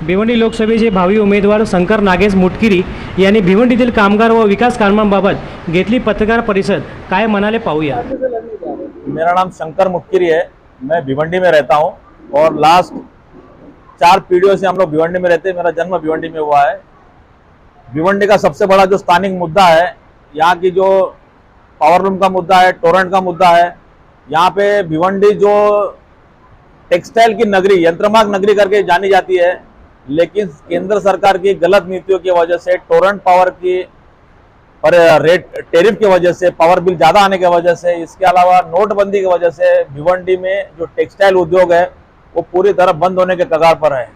भिवंडी लोकसभेचे भावी उमेदवार शंकर नागेश मुटकिरी यांनी भिवंडीतील कामगार व विकास कामांबाबत घेतली पत्रकार परिषद। काय म्हणाले पाहूया। मेरा नाम शंकर मुटकिरी है। मैं भिवंडी में रहता हूं और लास्ट 4 पीढ़ियों से हम लोग भिवंडी में रहते हैं। मेरा जन्म भिवंडी में हुआ है। भिवंडी का सबसे बड़ा जो स्थानिक मुद्दा है, यहाँ की जो पावर लूम का मुद्दा है, टोरेंट का मुद्दा है। यहाँ पे भिवंडी जो टेक्सटाइल की नगरी, यंत्रमाग नगरी करके जानी जाती है, लेकिन केंद्र सरकार की गलत नीतियों की वजह से, टोरेंट पावर की और रेट टेरिफ की वजह से, पावर बिल ज़्यादा आने की वजह से, इसके अलावा नोटबंदी की वजह से भिवंडी में जो टेक्सटाइल उद्योग है वो पूरी तरह बंद होने के कगार पर है।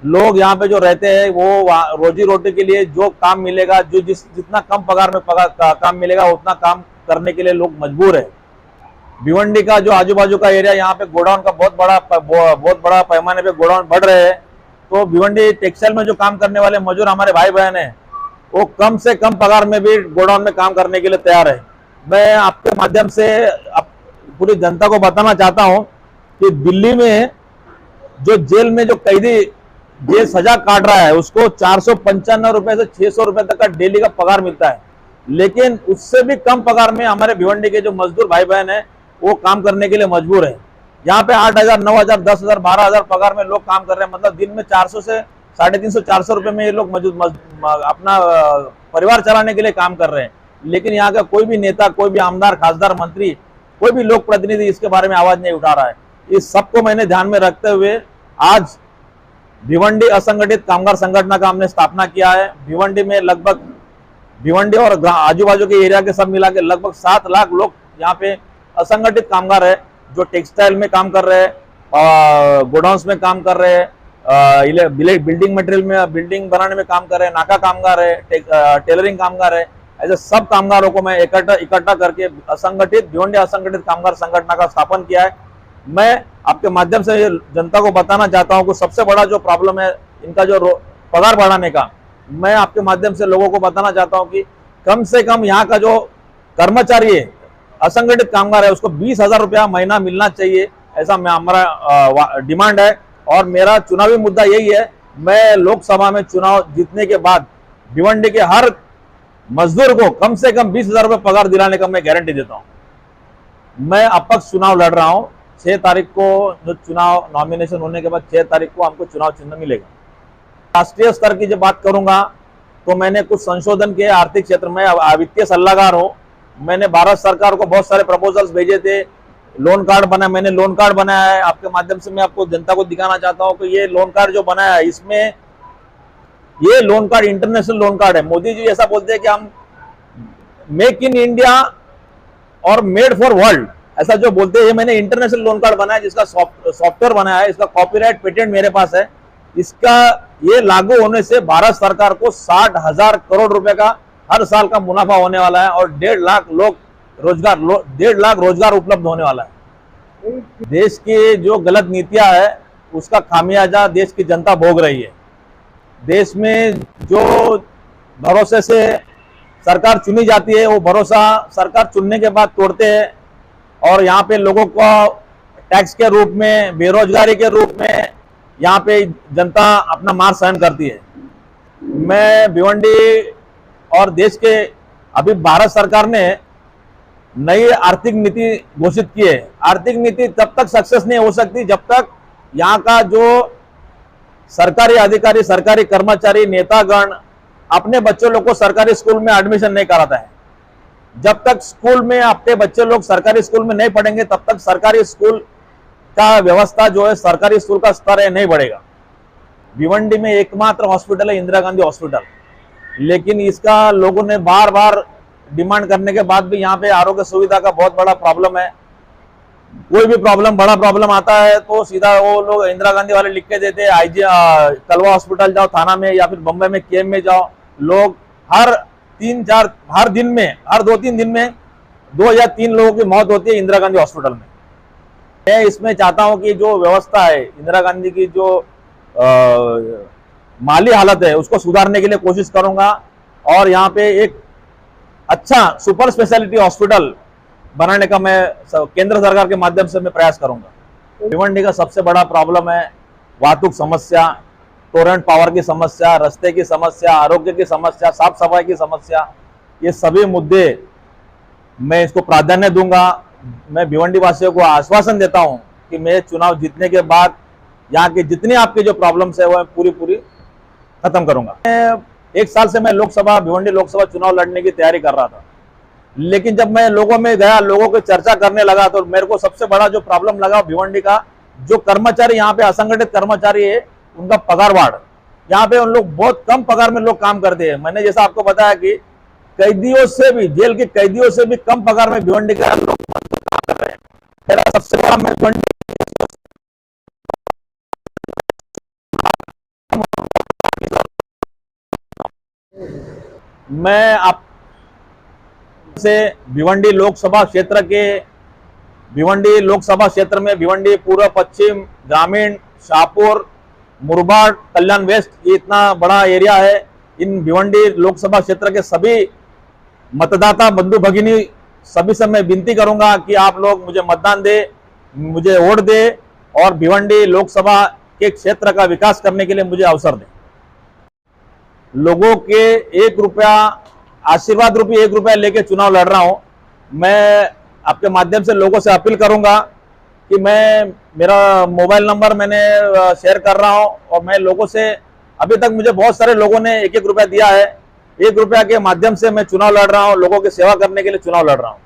लोग यहाँ पे जो रहते हैं वो रोजी रोटी के लिए जो काम मिलेगा, जितना कम पगार में काम मिलेगा उतना काम करने के लिए लोग मजबूर है। भिवंडी का जो आजू बाजू का एरिया, यहाँ पे गोडाउन का बहुत बड़ा पैमाने पे गोडाउन बढ़ रहे हैं। तो भिवंडी टेक्सटाइल में जो काम करने वाले मजदूर हमारे भाई बहन हैं, वो कम से कम पगार में भी गोडाउन में काम करने के लिए तैयार है। मैं आपके माध्यम से पूरी जनता को बताना चाहता हूं कि दिल्ली में जो जेल में जो कैदी जेल सजा काट रहा है, उसको 495 रुपए से 600 रुपए तक का डेली का पगार मिलता है, लेकिन उससे भी कम पगार में हमारे भिवंडी के जो मजदूर भाई बहन है वो काम करने के लिए मजबूर है। यहाँ पे 8,000, 9,000, 10,000, 12,000 पगार में लोग काम कर रहे हैं। मतलब दिन में 400 से 350, 400 रुपए में ये लोग अपना परिवार चलाने के लिए काम कर रहे हैं। लेकिन यहाँ का कोई भी नेता, कोई भी आमदार, खासदार, मंत्री, कोई भी लोक प्रतिनिधि इसके बारे में आवाज नहीं उठा रहा है। इस सबको मैंने ध्यान में रखते हुए आज भिवंडी असंगठित कामगार संगठन का हमने स्थापना किया है। भिवंडी में लगभग, भिवंडी और आजू बाजू के एरिया के सब मिला के लगभग 7 लाख लोग यहाँ पे असंगठित कामगार है, जो टेक्सटाइल में काम कर रहे हैं, गोडाउन्स में काम कर रहे हैं, बिल्डिंग मटेरियल में, बिल्डिंग बनाने में काम कर रहे हैं, नाका कामगार है, टेलरिंग कामगार है। ऐसे सब कामगारों को मैं इकट्ठा करके असंगठित भिवंडी असंगठित कामगार संगठन का स्थापन किया है। मैं आपके माध्यम से जनता को बताना चाहता हूं कि सबसे बड़ा जो प्रॉब्लम है इनका जो पगार बढ़ाने का, मैं आपके माध्यम से लोगों को बताना चाहता हूं कि कम से कम यहाँ का जो कर्मचारी है, असंगठित कामगार है, उसको 20,000 रुपया महीना मिलना चाहिए, ऐसा हमारा डिमांड है। और मेरा चुनावी मुद्दा यही है। मैं लोकसभा में चुनाव जीतने के बाद भिवंडी के हर मजदूर को कम से कम 20,000 रुपये पगार दिलाने का मैं गारंटी देता हूं। मैं अपक्ष चुनाव लड़ रहा हूं। 6 तारीख को जो चुनाव नॉमिनेशन होने के बाद 6 तारीख को हमको चुनाव चिन्ह मिलेगा। राष्ट्रीय स्तर की जब बात करूंगा तो मैंने कुछ संशोधन किए आर्थिक क्षेत्र में। वित्तीय सलाहकार हूं। मैंने भारत सरकार को बहुत सारे प्रपोजल्स भेजे थे। लोन कार्ड बना, मैंने लोन कार्ड बनाया है। आपके माध्यम से मैं आपको जनता को दिखाना चाहता हूं कि ये लोन कार्ड जो बनाया है, इसमें ये loan card international loan card है। मोदी जी ऐसा बोलते हैं कि हम मेक इन इंडिया और मेड फॉर वर्ल्ड, ऐसा जो बोलते हैं। ये मैंने इंटरनेशनल लोन कार्ड बनाया, जिसका सॉफ्टवेयर बनाया है, इसका कॉपीराइट पेटेंट मेरे पास है। इसका ये लागू होने से भारत सरकार को 60,000 करोड़ रुपए का हर साल का मुनाफा होने वाला है और 1.5 लाख रोजगार उपलब्ध होने वाला है। देश की जो गलत नीतियां है उसका खामियाजा देश की जनता भोग रही है। देश में जो भरोसे से सरकार चुनी जाती है, वो भरोसा सरकार चुनने के बाद तोड़ते हैं और यहाँ पे लोगों को टैक्स के रूप में, बेरोजगारी के रूप में यहाँ पे जनता अपना मार सहन करती है। मैं भिवंडी और देश के, अभी भारत सरकार ने नई आर्थिक नीति घोषित की है। आर्थिक नीति तब तक सक्सेस नहीं हो सकती जब तक यहाँ का जो सरकारी अधिकारी, सरकारी कर्मचारी, नेतागण अपने बच्चों लोग को सरकारी स्कूल में एडमिशन नहीं कराता है। जब तक स्कूल में अपने बच्चे लोग सरकारी स्कूल में नहीं पढ़ेंगे, तब तक सरकारी स्कूल का व्यवस्था जो है, सरकारी स्कूल का स्तर है, नहीं बढ़ेगा। भिवंडी में एकमात्र हॉस्पिटल है इंदिरा गांधी हॉस्पिटल, लेकिन इसका लोगों ने बार बार डिमांड करने के बाद भी यहाँ पे आरोग्य सुविधा का बहुत बड़ा प्रॉब्लम है। कोई भी बड़ा प्रॉब्लम आता है तो सीधा वो लोग इंदिरा गांधी वाले लिख के देते हैं, कलवा हॉस्पिटल जाओ थाना में, या फिर बम्बई में केम में जाओ। लोग हर 2-3 दिन में 2 या 3 लोगों की मौत होती है इंदिरा गांधी हॉस्पिटल में। मैं इसमें चाहता हूं कि जो व्यवस्था है, इंदिरा गांधी की जो माली हालत है, उसको सुधारने के लिए कोशिश करूंगा और यहाँ पे एक अच्छा सुपर स्पेशलिटी हॉस्पिटल बनाने का मैं केंद्र सरकार के माध्यम से मैं प्रयास करूंगा। भिवंडी का सबसे बड़ा प्रॉब्लम है वाहतुक समस्या। टोरेंट पावर की समस्या, रास्ते की समस्या, आरोग्य की समस्या, साफ सफाई की समस्या, ये सभी मुद्दे मैं इसको प्राधान्य दूंगा। मैं भिवंडी वासियों को आश्वासन देता हूं कि मैं चुनाव जीतने के बाद यहाँ की जितनी आपकी जो प्रॉब्लम्स है वो पूरी पूरी खत्म करूंगा। एक साल से मैं भिवंडी लोकसभा चुनाव लड़ने की तैयारी कर रहा था, लेकिन जब मैं लोगों में गया, लोगों की चर्चा करने लगा, तो मेरे को सबसे बड़ा जो प्रॉब्लम लगा भिवंडी का, जो कर्मचारी यहाँ पे असंगठित कर्मचारी है उनका पगार बाढ़। यहाँ पे उन लोग बहुत कम पगार में लोग काम करते हैं। मैंने जैसा आपको बताया कि कैदियों से भी, जेल के कैदियों से भी कम पगार में भिवंडी के लोग काम कर रहे हैं। मेरा सबसे बड़ा मैं आप से भिवंडी लोकसभा क्षेत्र में भिवंडी पूर्व, पश्चिम, ग्रामीण, शाहपुर, मुरबाड, कल्याण वेस्ट, ये इतना बड़ा एरिया है। इन भिवंडी लोकसभा क्षेत्र के सभी मतदाता बंधु भगिनी सभी से मैं विनती करूंगा कि आप लोग मुझे मतदान दे, मुझे वोट दे और भिवंडी लोकसभा के क्षेत्र का विकास करने के लिए मुझे अवसर दें। लोगों के 1 रुपया आशीर्वाद रूपी 1 रुपया लेके चुनाव लड़ रहा हूं। मैं आपके माध्यम से लोगों से अपील करूंगा कि मेरा मोबाइल नंबर मैंने शेयर कर रहा हूं और मैं लोगों से, अभी तक मुझे बहुत सारे लोगों ने 1-1 रुपया दिया है। 1 रुपया के माध्यम से मैं चुनाव लड़ रहा हूं, लोगों की सेवा करने के लिए चुनाव लड़ रहा हूं।